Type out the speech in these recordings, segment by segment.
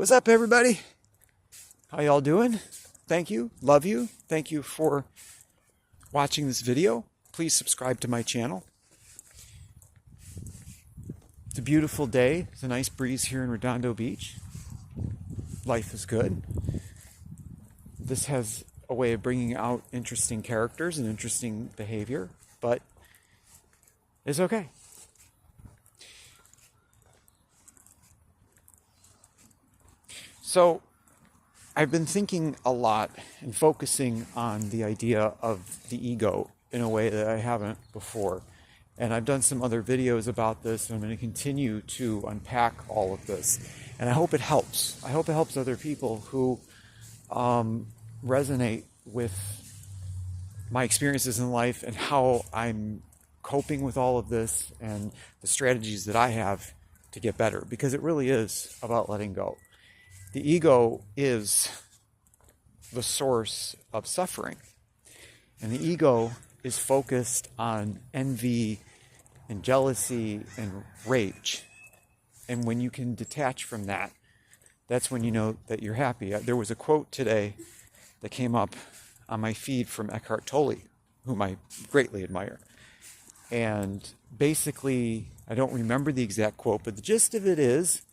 What's up, everybody? How y'all doing? Thank you. Love you. Thank you for watching this video. Please subscribe to my channel. It's a beautiful day. It's a nice breeze here in Redondo Beach. Life is good. This has a way of bringing out interesting characters and interesting behavior, but it's okay. So, I've been thinking a lot and focusing on the idea of the ego in a way that I haven't before. And I've done some other videos about this, and I'm going to continue to unpack all of this. And I hope it helps. I hope it helps other people who resonate with my experiences in life and how I'm coping with all of this and the strategies that I have to get better. Because it really is about letting go. The ego is the source of suffering. And the ego is focused on envy and jealousy and rage. And when you can detach from that, that's when you know that you're happy. There was a quote today that came up on my feed from Eckhart Tolle, whom I greatly admire. And basically, I don't remember the exact quote, but the gist of it is,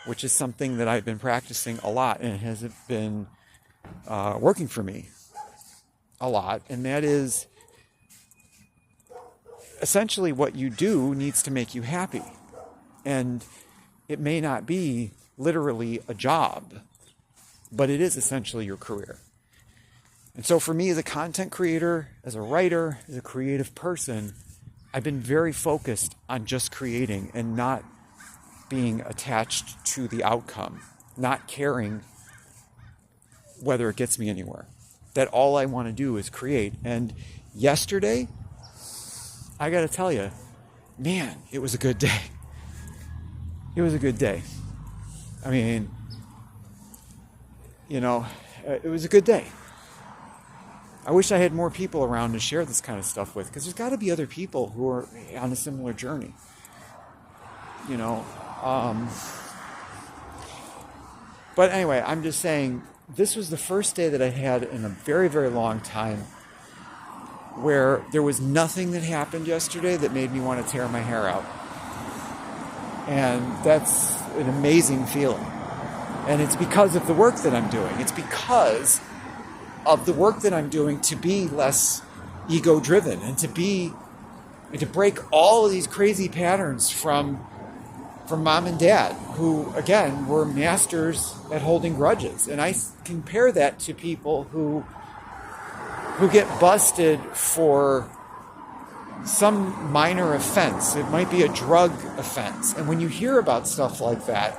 which is something that I've been practicing a lot and it has been working for me a lot. And that is essentially what you do needs to make you happy. And it may not be literally a job, but it is essentially your career. And so for me as a content creator, as a writer, as a creative person, I've been very focused on just creating and not being attached to the outcome, not caring whether it gets me anywhere. That all I want to do is create. And yesterday, I got to tell you, man, it was a good day. It was a good day. I mean, it was a good day. I wish I had more people around to share this kind of stuff with, because there's got to be other people who are on a similar journey. But anyway, I'm just saying, this was the first day that I had in a very, very long time where there was nothing that happened yesterday that made me want to tear my hair out. And that's an amazing feeling. And it's because of the work that I'm doing. It's because of the work that I'm doing to be less ego-driven and to break all of these crazy patterns from mom and dad, who, again, were masters at holding grudges. And I compare that to people who get busted for some minor offense. It might be a drug offense. And when you hear about stuff like that,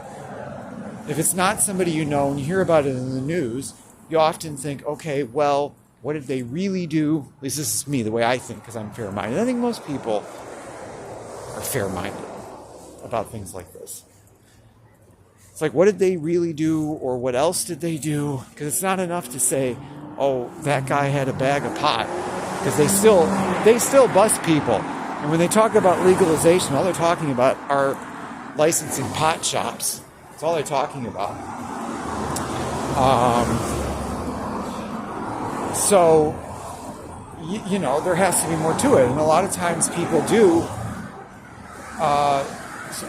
if it's not somebody you know and you hear about it in the news, you often think, okay, well, what did they really do? At least this is me, the way I think, because I'm fair-minded. I think most people are fair-minded about things like this. It's like, what did they really do, or what else did they do? Because it's not enough to say, oh, that guy had a bag of pot, because they still bust people. And when they talk about legalization, all they're talking about are licensing pot shops. That's all they're talking about. So, there has to be more to it. And a lot of times people do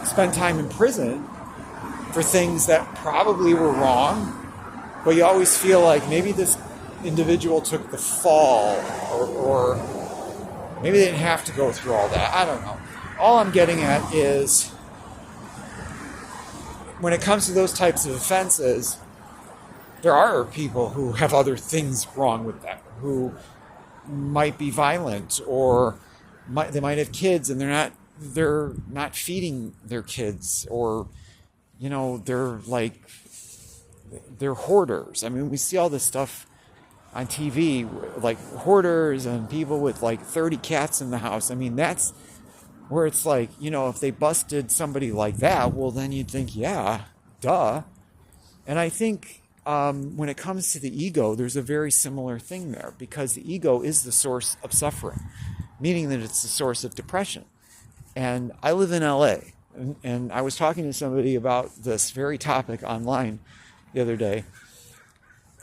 spend time in prison for things that probably were wrong, but you always feel like maybe this individual took the fall, or maybe they didn't have to go through all that. I don't know. All I'm getting at is, when it comes to those types of offenses, there are people who have other things wrong with them, who might be violent, or they might have kids and they're not feeding their kids, or they're hoarders. I mean, we see all this stuff on TV, like hoarders and people with like 30 cats in the house. I mean, that's where it's like, if they busted somebody like that, well, then you'd think, yeah, duh. And I think when it comes to the ego, there's a very similar thing there, because the ego is the source of suffering, meaning that it's the source of depression. And I live in LA, and I was talking to somebody about this very topic online the other day,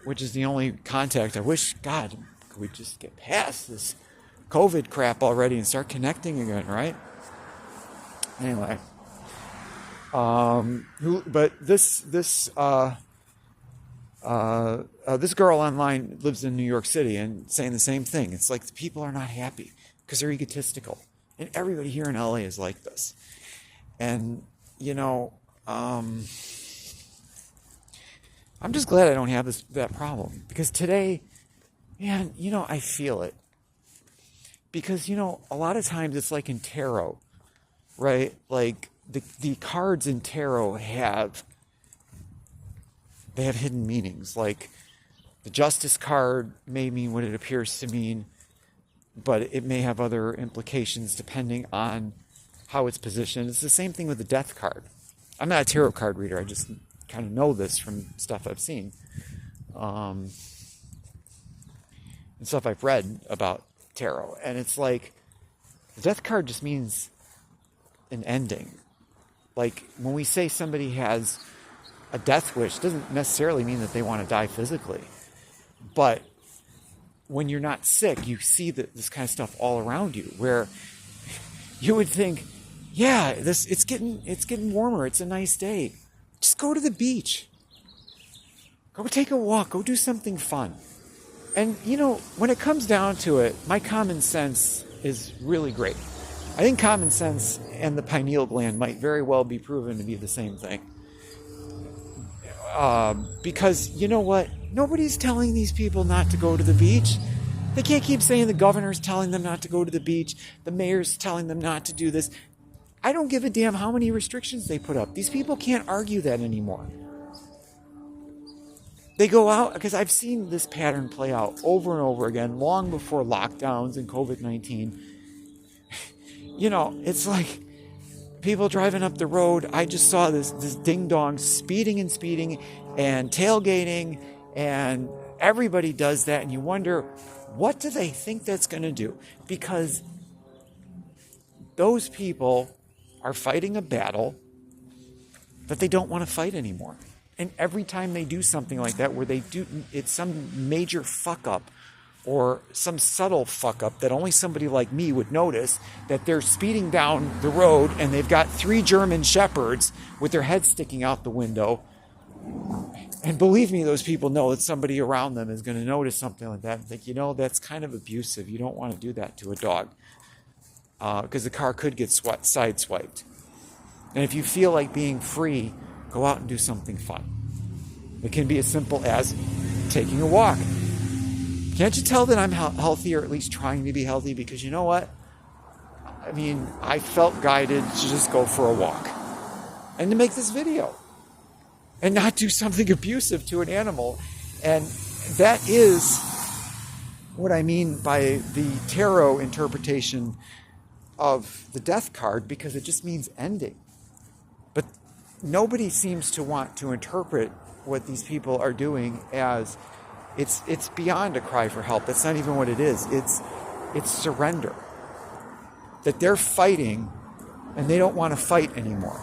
which is the only contact. I wish, God, could we just get past this COVID crap already and start connecting again, right? Anyway, but this girl online lives in New York City and saying the same thing. It's like the people are not happy because they're egotistical, and everybody here in LA is like this. And I'm just glad I don't have that problem, because today, man, I feel it. Because, a lot of times it's like in tarot, right? Like the cards in tarot have hidden meanings. Like the Justice card may mean what it appears to mean, but it may have other implications depending on how it's positioned. It's the same thing with the Death card. I'm not a tarot card reader. I just kind of know this from stuff I've seen. And stuff I've read about tarot. And it's like, the Death card just means an ending. Like when we say somebody has a death wish, doesn't necessarily mean that they want to die physically. But when you're not sick, you see this kind of stuff all around you, where you would think, yeah, it's getting warmer. It's a nice day. Just go to the beach. Go take a walk. Go do something fun. And, when it comes down to it, my common sense is really great. I think common sense and the pineal gland might very well be proven to be the same thing. Because, you know what? Nobody's telling these people not to go to the beach. They can't keep saying the governor's telling them not to go to the beach. The mayor's telling them not to do this. I don't give a damn how many restrictions they put up. These people can't argue that anymore. They go out, because I've seen this pattern play out over and over again, long before lockdowns and COVID-19. It's like people driving up the road. I just saw this ding-dong speeding and tailgating, and everybody does that, and you wonder, what do they think that's going to do? Because those people are fighting a battle that they don't want to fight anymore. And every time they do something like that, where it's some major fuck up or some subtle fuck up that only somebody like me would notice, that they're speeding down the road and they've got 3 German shepherds with their heads sticking out the window. And believe me, those people know that somebody around them is going to notice something like that and think, that's kind of abusive. You don't want to do that to a dog, because the car could get sideswiped. And if you feel like being free, go out and do something fun. It can be as simple as taking a walk. Can't you tell that I'm healthy, or at least trying to be healthy? Because you know what? I felt guided to just go for a walk and to make this video and not do something abusive to an animal. And that is what I mean by the tarot interpretation of the Death card, because it just means ending. But nobody seems to want to interpret what these people are doing as it's beyond a cry for help. That's not even what it is. It's surrender. That they're fighting and they don't want to fight anymore.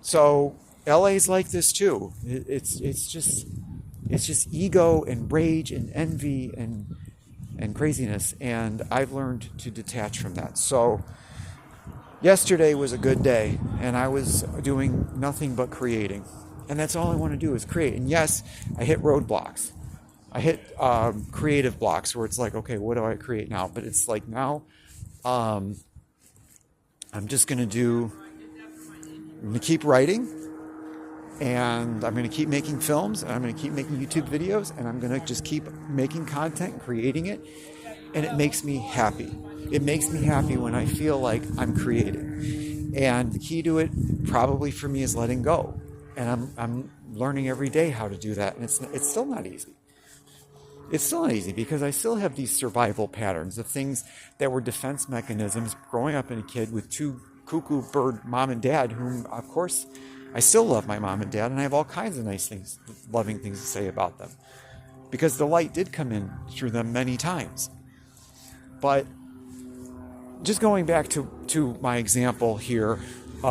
So LA's like this too. It's just ego and rage and envy and craziness, and I've learned to detach from that. So yesterday was a good day, and I was doing nothing but creating, and that's all I want to do is create. And yes, I hit roadblocks. I hit creative blocks where it's like, okay, what do I create now? But it's like now I'm going to keep writing, and I'm going to keep making films, and I'm going to keep making YouTube videos, and I'm going to just keep making content and creating it, and it makes me happy. It makes me happy when I feel like I'm creating. And the key to it probably for me is letting go. And I'm learning every day how to do that, and it's still not easy. It's still not easy because I still have these survival patterns of things that were defense mechanisms growing up in a kid with 2 cuckoo bird mom and dad, whom, of course, I still love my mom and dad, and I have all kinds of nice things, loving things to say about them, because the light did come in through them many times. But just going back to my example here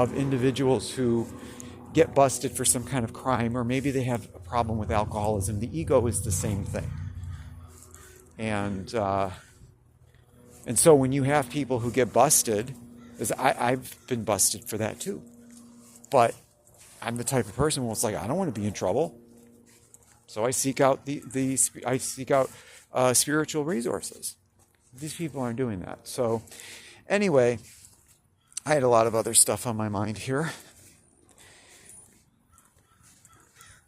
of individuals who get busted for some kind of crime, or maybe they have a problem with alcoholism. The ego is the same thing. And so when you have people who get busted, because I've been busted for that too. But I'm the type of person who it's like, I don't want to be in trouble. So I seek out spiritual resources. These people aren't doing that. So anyway, I had a lot of other stuff on my mind here.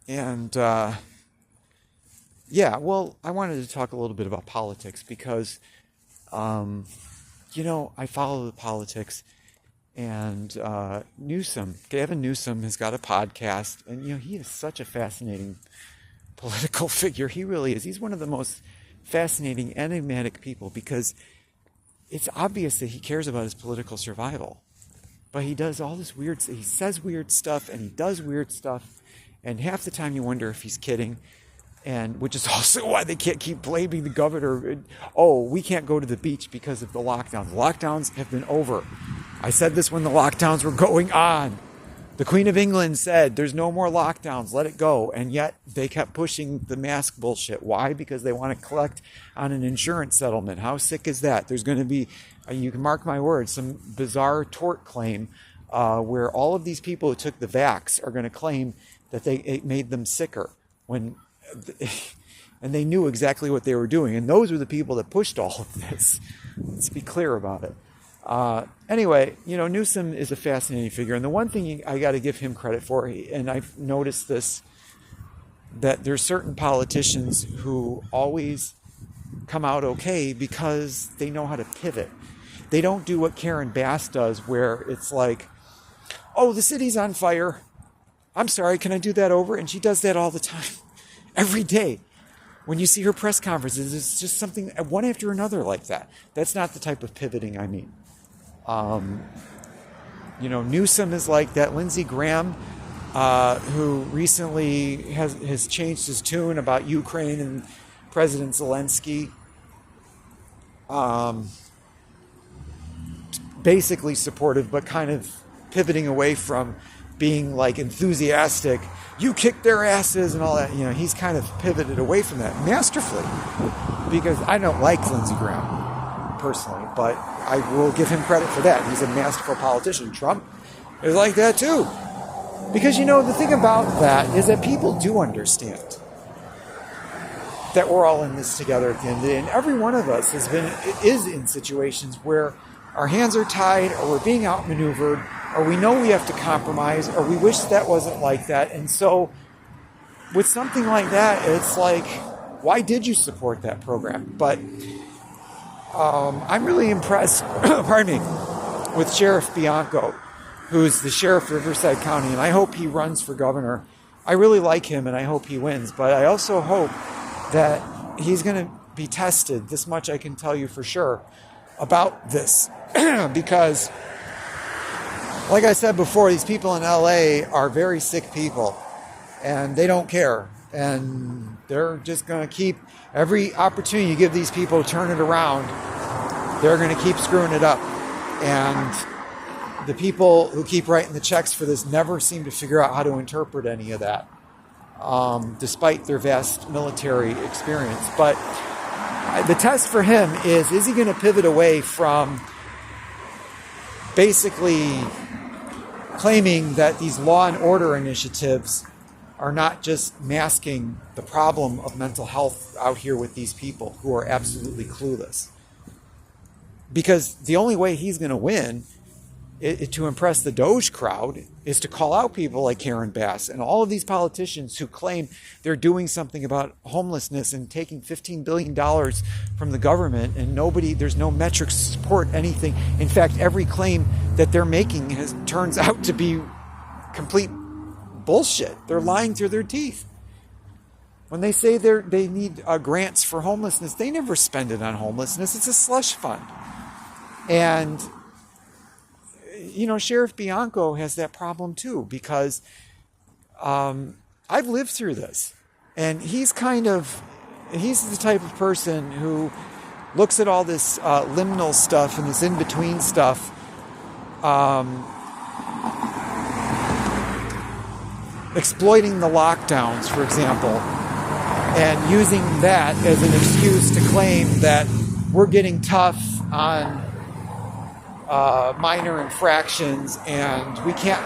And yeah, well, I wanted to talk a little bit about politics because, I follow the politics, and Gavin Newsom has got a podcast, and, he is such a fascinating political figure. He really is. He's one of the most fascinating, enigmatic people because it's obvious that he cares about his political survival. But he does all this he says weird stuff, and he does weird stuff, and half the time you wonder if he's kidding. And which is also why they can't keep blaming the governor. Oh, we can't go to the beach because of the lockdowns. Lockdowns have been over. I said this when the lockdowns were going on. The Queen of England said, there's no more lockdowns, let it go. And yet they kept pushing the mask bullshit. Why? Because they want to collect on an insurance settlement. How sick is that? There's going to be, you can mark my words, some bizarre tort claim where all of these people who took the vax are going to claim that it made them sicker and they knew exactly what they were doing. And those were the people that pushed all of this. Let's be clear about it. Anyway, Newsom is a fascinating figure. And the one thing I got to give him credit for, and I've noticed this, that there's certain politicians who always come out okay because they know how to pivot. They don't do what Karen Bass does, where it's like, oh, the city's on fire. I'm sorry, can I do that over? And she does that all the time. Every day. When you see her press conferences, it's just something, one after another like that. That's not the type of pivoting I mean. Newsom is like that. Lindsey Graham, who recently has changed his tune about Ukraine and President Zelensky. Basically supportive, but kind of pivoting away from being like enthusiastic, you kicked their asses and all that. He's kind of pivoted away from that masterfully, because I don't like Lindsey Graham personally, but I will give him credit for that. He's a masterful politician. Trump is like that too, because the thing about that is that people do understand that we're all in this together at the end of the day, and every one of us is in situations where our hands are tied, or we're being outmaneuvered, or we know we have to compromise, or we wish that wasn't like that. And so with something like that, it's like, why did you support that program? But I'm really impressed, pardon me, with Sheriff Bianco, who's the sheriff of Riverside County, and I hope he runs for governor. I really like him, and I hope he wins. But I also hope that he's going to be tested. This much I can tell you for sure about this. Because, like I said before, these people in LA are very sick people, and they don't care. And they're just going to keep, every opportunity you give these people to turn it around, they're going to keep screwing it up. And the people who keep writing the checks for this never seem to figure out how to interpret any of that, despite their vast military experience. But the test for him is he going to pivot away from basically claiming that these law and order initiatives are not just masking the problem of mental health out here with these people who are absolutely clueless? Because the only way he's going to win to impress the Doge crowd is to call out people like Karen Bass and all of these politicians who claim they're doing something about homelessness and taking $15 billion from the government, and there's no metrics to support anything. In fact, every claim that they're making turns out to be complete bullshit. They're lying through their teeth. When they say they need grants for homelessness, they never spend it on homelessness. It's a slush fund. And Sheriff Bianco has that problem too, because I've lived through this, and he's the type of person who looks at all this liminal stuff and this in-between stuff exploiting the lockdowns, for example, and using that as an excuse to claim that we're getting tough on minor infractions and we can't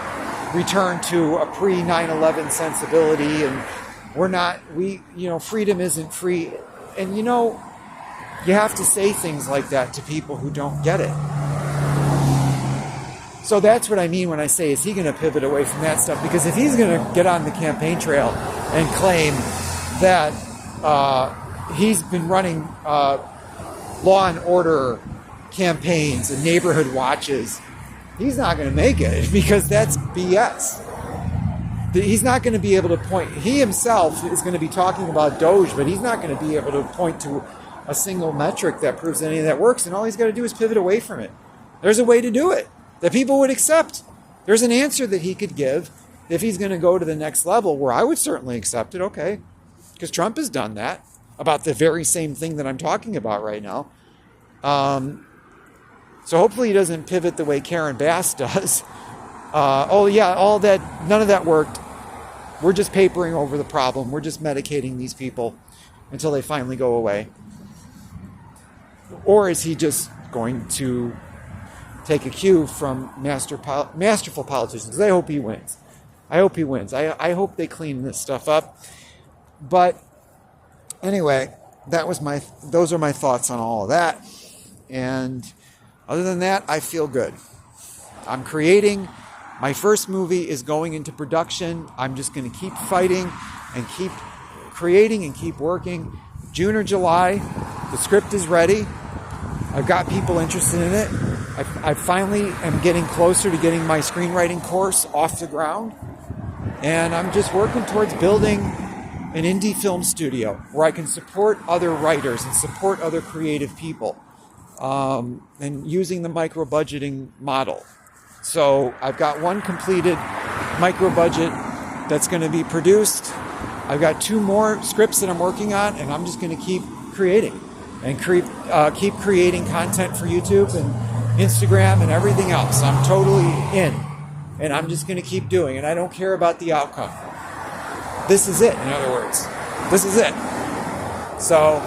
return to a pre-9/11 sensibility, and freedom isn't free. And you have to say things like that to people who don't get it. So that's what I mean when I say, is he going to pivot away from that stuff? Because if he's going to get on the campaign trail and claim that he's been running law and order campaigns and neighborhood watches, he's not going to make it, because that's BS. He's not going to be able to point. He himself is going to be talking about Doge, but he's not going to be able to point to a single metric that proves any of that works. And all he's got to do is pivot away from it. There's a way to do it that people would accept. There's an answer that he could give if he's going to go to the next level, where I would certainly accept it. Okay, because Trump has done that about the very same thing that I'm talking about right now. So hopefully he doesn't pivot the way Karen Bass does. None of that worked. We're just papering over the problem. We're just medicating these people until they finally go away. Or is he just going to take a cue from masterful politicians? I hope he wins. I hope they clean this stuff up. But anyway, those are my thoughts on all of that. And other than that, I feel good. I'm creating. My first movie is going into production. I'm just going to keep fighting and keep creating and keep working. June or July, the script is ready. I've got people interested in it. I finally am getting closer to getting my screenwriting course off the ground. And I'm just working towards building an indie film studio where I can support other writers and support other creative people, and using the micro-budgeting model. So I've got one completed micro-budget that's going to be produced. I've got 2 more scripts that I'm working on, and I'm just going to keep creating and keep creating content for YouTube and Instagram and everything else. I'm totally in, and I'm just going to keep doing it. I don't care about the outcome. This is it, in other words. This is it. So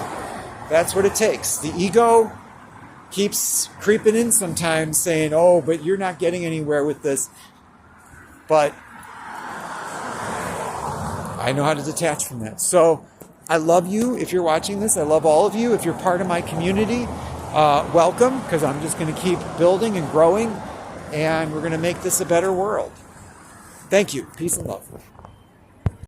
that's what it takes. The ego keeps creeping in sometimes, saying, oh, but you're not getting anywhere with this. But I know how to detach from that. So I love you if you're watching this. I love all of you. If you're part of my community, welcome, because I'm just going to keep building and growing, and we're going to make this a better world. Thank you. Peace and love.